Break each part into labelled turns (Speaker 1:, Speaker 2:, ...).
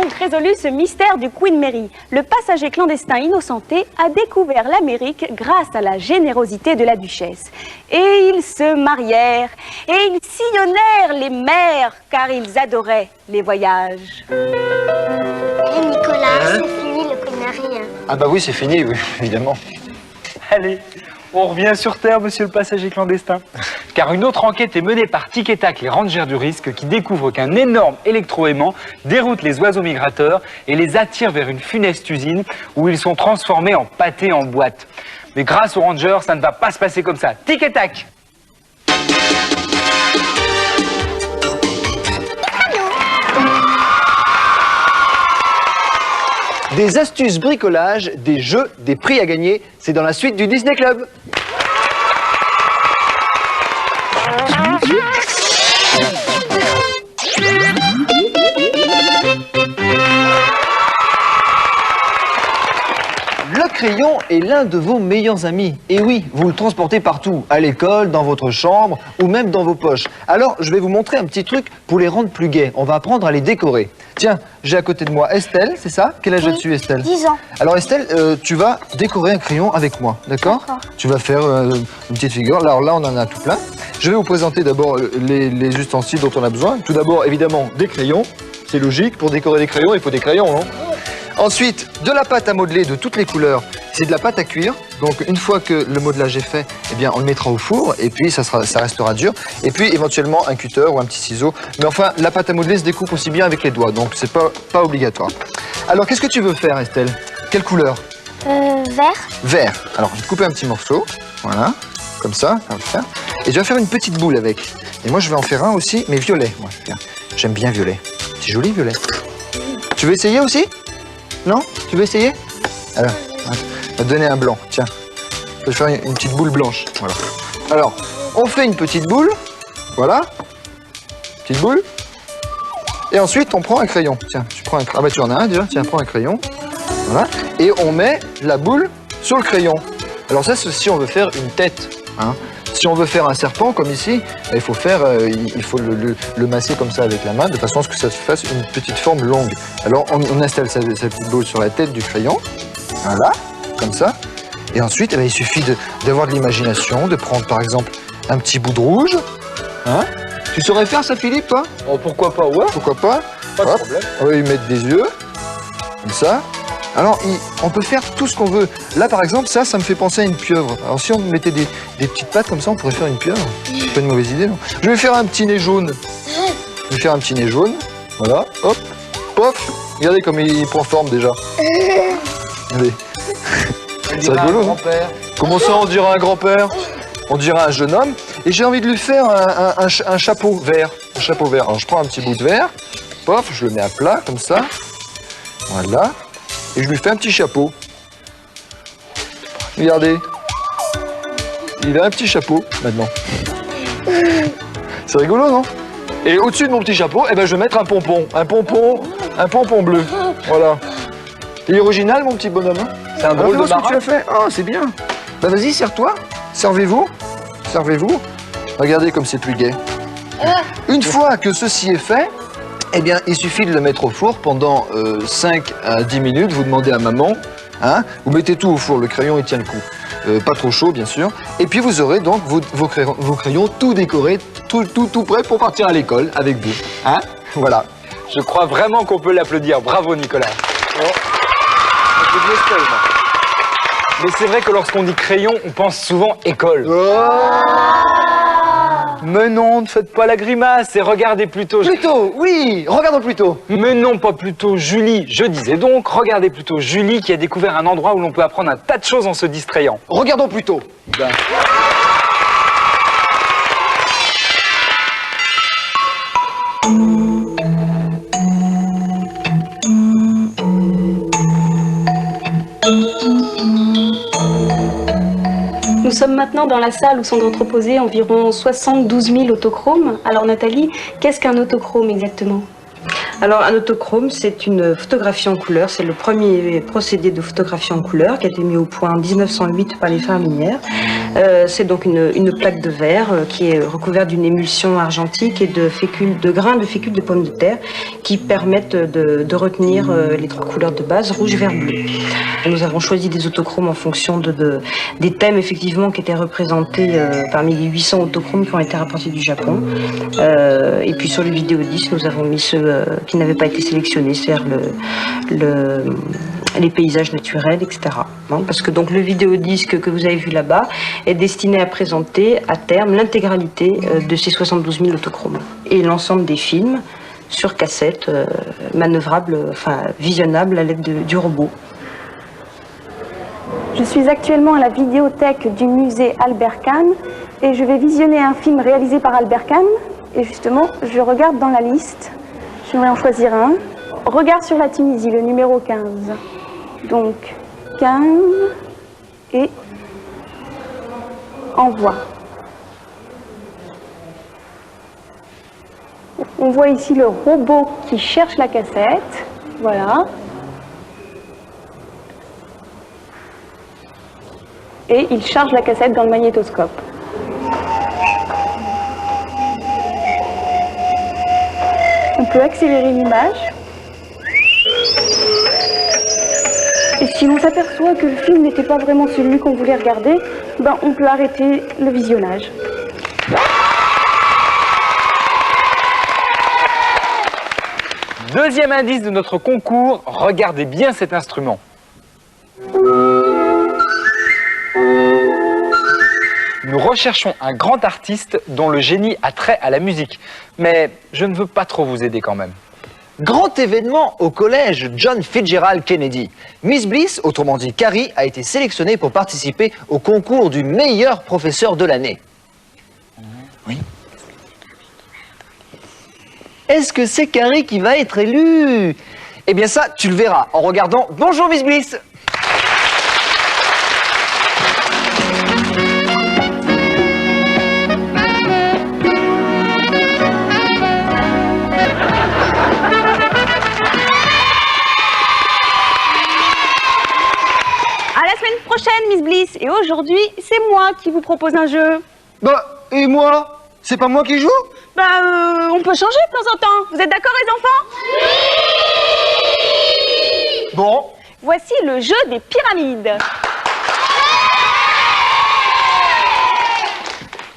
Speaker 1: donc résolu ce mystère du Queen Mary. Le passager clandestin innocenté a découvert l'Amérique grâce à la générosité de la duchesse. Et ils se marièrent, et ils sillonnèrent les mers, car ils adoraient les voyages.
Speaker 2: Hé Nicolas, c'est fini le Queen Mary.
Speaker 3: Ah bah oui, c'est fini, oui, évidemment.
Speaker 4: Allez, on revient sur Terre, monsieur le passager clandestin. Car une autre enquête est menée par Tic et Tac, les rangers du risque, qui découvrent qu'un énorme électroaimant déroute les oiseaux migrateurs et les attire vers une funeste usine où ils sont transformés en pâté en boîte. Mais grâce aux rangers, ça ne va pas se passer comme ça. Tic et Tac!
Speaker 3: Des astuces bricolage, des jeux, des prix à gagner, c'est dans la suite du Disney Club. Le crayon est l'un de vos meilleurs amis. Et oui, vous le transportez partout, à l'école, dans votre chambre ou même dans vos poches. Alors, je vais vous montrer un petit truc pour les rendre plus gais. On va apprendre à les décorer. Tiens, j'ai à côté de moi Estelle, c'est ça? Quel âge as-tu, Estelle?
Speaker 2: 10 ans.
Speaker 3: Alors Estelle, tu vas décorer un crayon avec moi, d'accord? Tu vas faire une petite figure. Alors là, on en a tout plein. Je vais vous présenter d'abord les ustensiles dont on a besoin. Tout d'abord, évidemment, des crayons. C'est logique, pour décorer des crayons, il faut des crayons, non? Ensuite, de la pâte à modeler de toutes les couleurs. C'est de la pâte à cuire. Donc, une fois que le modelage est fait, eh bien, on le mettra au four et puis ça restera dur. Et puis, éventuellement, un cutter ou un petit ciseau. Mais enfin, la pâte à modeler se découpe aussi bien avec les doigts. Donc, c'est pas obligatoire. Alors, qu'est-ce que tu veux faire, Estelle? Quelle couleur?
Speaker 2: Vert.
Speaker 3: Vert. Alors, je vais te couper un petit morceau. Voilà. Comme ça, on va le faire. Et je vais faire une petite boule avec. Et moi, je vais en faire un aussi, mais violet. Moi, j'aime bien violet. C'est joli, violet. Tu veux essayer aussi? Non? Tu veux essayer? Alors, on va te donner un blanc, tiens. Je vais faire une petite boule blanche. Voilà. Alors, on fait une petite boule. Voilà. Petite boule. Et ensuite, on prend un crayon. Tiens, tu prends un crayon. Ah bah tu en as un déjà. Tiens, prends un crayon. Voilà. Et on met la boule sur le crayon. Alors ça, c'est si on veut faire une tête. Hein. Si on veut faire un serpent, comme ici, il faut le masser comme ça avec la main, de façon à ce que ça se fasse une petite forme longue. Alors, on installe cette petite boule sur la tête du crayon. Voilà, comme ça. Et ensuite, il suffit d'avoir de l'imagination, de prendre, par exemple, un petit bout de rouge. Hein? Tu saurais faire ça, Philippe, toi?
Speaker 4: Oh, pourquoi pas, ouais.
Speaker 3: Pourquoi pas?
Speaker 4: Pas de problème.
Speaker 3: On va y mettre des yeux, comme ça. Alors, on peut faire tout ce qu'on veut. Là, par exemple, ça me fait penser à une pieuvre. Alors, si on mettait des petites pattes comme ça, on pourrait faire une pieuvre. C'est pas une mauvaise idée, non? Je vais faire un petit nez jaune. Je vais faire un petit nez jaune. Voilà, hop, pof. Regardez comme il prend forme déjà. Allez. C'est rigolo, non? Comment ça, on dirait un grand-père? On dirait un jeune homme. Et j'ai envie de lui faire un chapeau vert. Un chapeau vert. Alors, je prends un petit bout de verre. Pof, je le mets à plat, comme ça. Voilà. Et je lui fais un petit chapeau. Regardez. Il a un petit chapeau, maintenant. C'est rigolo, non? Et au-dessus de mon petit chapeau, je vais mettre un pompon. Un pompon bleu. Voilà. Il est original, mon petit bonhomme. Hein?
Speaker 4: C'est un drôle de
Speaker 3: marin. Tu as fait. Oh, c'est bien. Bah vas-y, serre-toi. Servez-vous. Servez-vous. Regardez comme c'est plus gai. Une fois que ceci est fait, il suffit de le mettre au four pendant 5 à 10 minutes. Vous demandez à maman, hein, vous mettez tout au four, le crayon il tient le coup. Pas trop chaud, bien sûr. Et puis vous aurez donc vos crayons tout décorés, tout prêt pour partir à l'école avec vous. Hein, voilà.
Speaker 4: Je crois vraiment qu'on peut l'applaudir. Bravo, Nicolas. Mais c'est vrai que lorsqu'on dit crayon, on pense souvent école. Mais non, ne faites pas la grimace et regardez plutôt...
Speaker 3: Plutôt, oui, regardons plutôt.
Speaker 4: Mais non, pas plutôt Julie. Je disais donc, regardez plutôt Julie qui a découvert un endroit où l'on peut apprendre un tas de choses en se distrayant.
Speaker 3: Regardons plutôt. Ben.
Speaker 1: Nous sommes maintenant dans la salle où sont entreposés environ 72 000 autochromes. Alors Nathalie, qu'est-ce qu'un autochrome exactement?
Speaker 5: Alors, un autochrome, c'est une photographie en couleur. C'est le premier procédé de photographie en couleur qui a été mis au point en 1908 par les frères Lumière. C'est donc une plaque de verre qui est recouverte d'une émulsion argentique et de grains de fécule de pommes de terre qui permettent de retenir les trois couleurs de base, rouge, vert, bleu. Nous avons choisi des autochromes en fonction des thèmes effectivement qui étaient représentés parmi les 800 autochromes qui ont été rapportés du Japon. Et puis sur le vidéodisque, nous avons mis ceux qui n'avaient pas été sélectionnés, c'est-à-dire les paysages naturels, etc. Parce que donc le vidéodisque que vous avez vu là-bas est destiné à présenter à terme l'intégralité de ces 72 000 autochromes et l'ensemble des films sur cassette, manœuvrables, enfin visionnables à l'aide du robot.
Speaker 1: Je suis actuellement à la vidéothèque du musée Albert Kahn et je vais visionner un film réalisé par Albert Kahn. Et justement, je regarde dans la liste, je vais en choisir un. Regard sur la Tunisie, le numéro 15. Donc, 15 et envoi. On voit ici le robot qui cherche la cassette. Voilà. Et il charge la cassette dans le magnétoscope. On peut accélérer l'image. Et si on s'aperçoit que le film n'était pas vraiment celui qu'on voulait regarder, ben on peut arrêter le visionnage.
Speaker 4: Deuxième indice de notre concours, regardez bien cet instrument. Nous recherchons un grand artiste dont le génie a trait à la musique. Mais je ne veux pas trop vous aider quand même.
Speaker 3: Grand événement au collège John Fitzgerald Kennedy. Miss Bliss, autrement dit Carrie, a été sélectionnée pour participer au concours du meilleur professeur de l'année. Oui. Est-ce que c'est Carrie qui va être élue? Eh bien ça, tu le verras en regardant Bonjour Miss Bliss.
Speaker 1: Miss Bliss, et aujourd'hui, c'est moi qui vous propose un jeu.
Speaker 3: Bah, et moi? C'est pas moi qui joue?
Speaker 1: Bah, on peut changer de temps en temps. Vous êtes d'accord, les enfants?
Speaker 3: Oui! Bon.
Speaker 1: Voici le jeu des pyramides.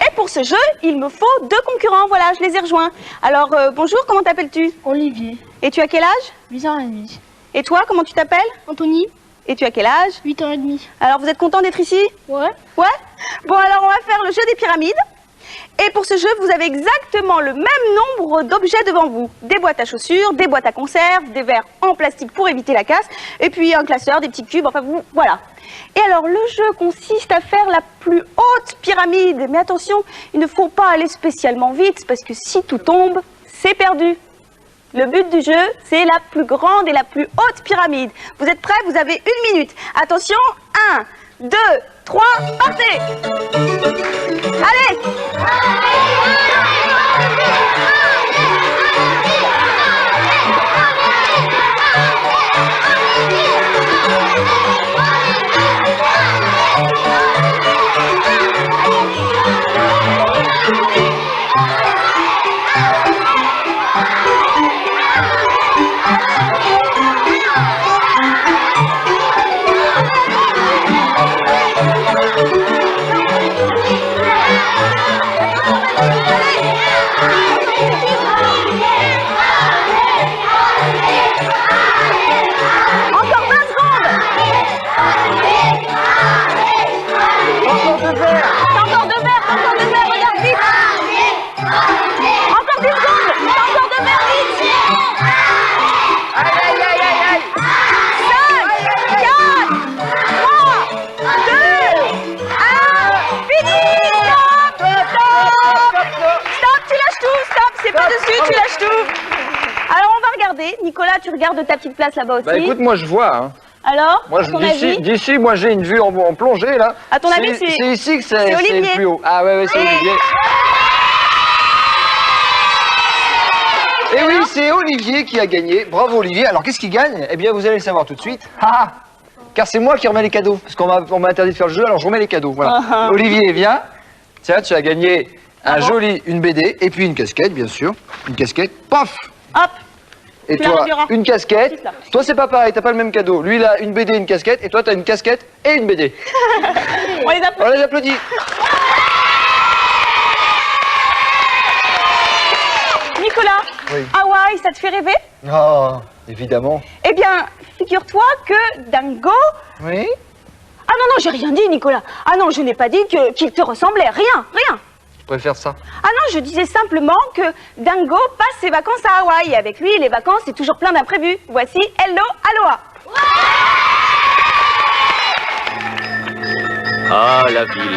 Speaker 1: Et pour ce jeu, il me faut 2 concurrents. Voilà, je les ai rejoints. Alors, bonjour, comment t'appelles-tu?
Speaker 2: Olivier,
Speaker 1: Et tu as quel âge?
Speaker 2: 8 ans et demi.
Speaker 1: Et toi, comment tu t'appelles?
Speaker 2: Anthony,
Speaker 1: Et tu as quel âge?
Speaker 2: 8 ans et demi.
Speaker 1: Alors, vous êtes content d'être ici?
Speaker 2: Ouais.
Speaker 1: Ouais? Bon, alors on va faire le jeu des pyramides. Et pour ce jeu, vous avez exactement le même nombre d'objets devant vous. Des boîtes à chaussures, des boîtes à conserve, des verres en plastique pour éviter la casse, et puis un classeur, des petits cubes, enfin voilà. Et alors, le jeu consiste à faire la plus haute pyramide. Mais attention, il ne faut pas aller spécialement vite, parce que si tout tombe, c'est perdu. Le but du jeu, c'est la plus grande et la plus haute pyramide. Vous êtes prêts? Vous avez 1 minute. Attention, 1, 2, 3, partez! Allez! Tu lâches tout. Alors on va regarder. Nicolas, tu regardes de ta petite place là-bas aussi.
Speaker 3: Bah écoute, moi je vois. Hein.
Speaker 1: Alors,
Speaker 3: moi, d'ici, moi j'ai une vue en plongée là.
Speaker 1: À ton avis, c'est
Speaker 3: ici que c'est le plus haut. Ah ouais, c'est Olivier. Et oui, c'est Olivier qui a gagné. Bravo Olivier. Alors qu'est-ce qu'il gagne? Eh bien vous allez le savoir tout de suite. Ah, car c'est moi qui remets les cadeaux. Parce qu'on m'a interdit de faire le jeu, alors je remets les cadeaux. Voilà. Olivier, viens. Tiens, tu as gagné une BD et puis une casquette, bien sûr. Une casquette. Paf.
Speaker 1: Hop.
Speaker 3: Et
Speaker 1: Tu la
Speaker 3: toi,
Speaker 1: rediras.
Speaker 3: une casquette.
Speaker 1: Petite, là.
Speaker 3: Toi, c'est pas pareil, t'as pas le même cadeau. Lui, il a une BD et une casquette. Et toi, t'as une casquette et une BD.
Speaker 1: On les applaudit.
Speaker 3: On les applaudit.
Speaker 1: Nicolas,
Speaker 3: Oui.
Speaker 1: Hawaï, ça te fait rêver?
Speaker 3: Oh, évidemment.
Speaker 1: Eh bien, figure-toi que Dingo...
Speaker 3: Oui.
Speaker 1: Ah non, non, j'ai rien dit, Nicolas. Ah non, je n'ai pas dit qu'il te ressemblait. Rien, rien.
Speaker 3: Je préfère ça.
Speaker 1: Ah non, je disais simplement que Dingo passe ses vacances à Hawaï. Et avec lui, les vacances, c'est toujours plein d'imprévus. Voici Hello Aloha.
Speaker 6: Ah, la ville.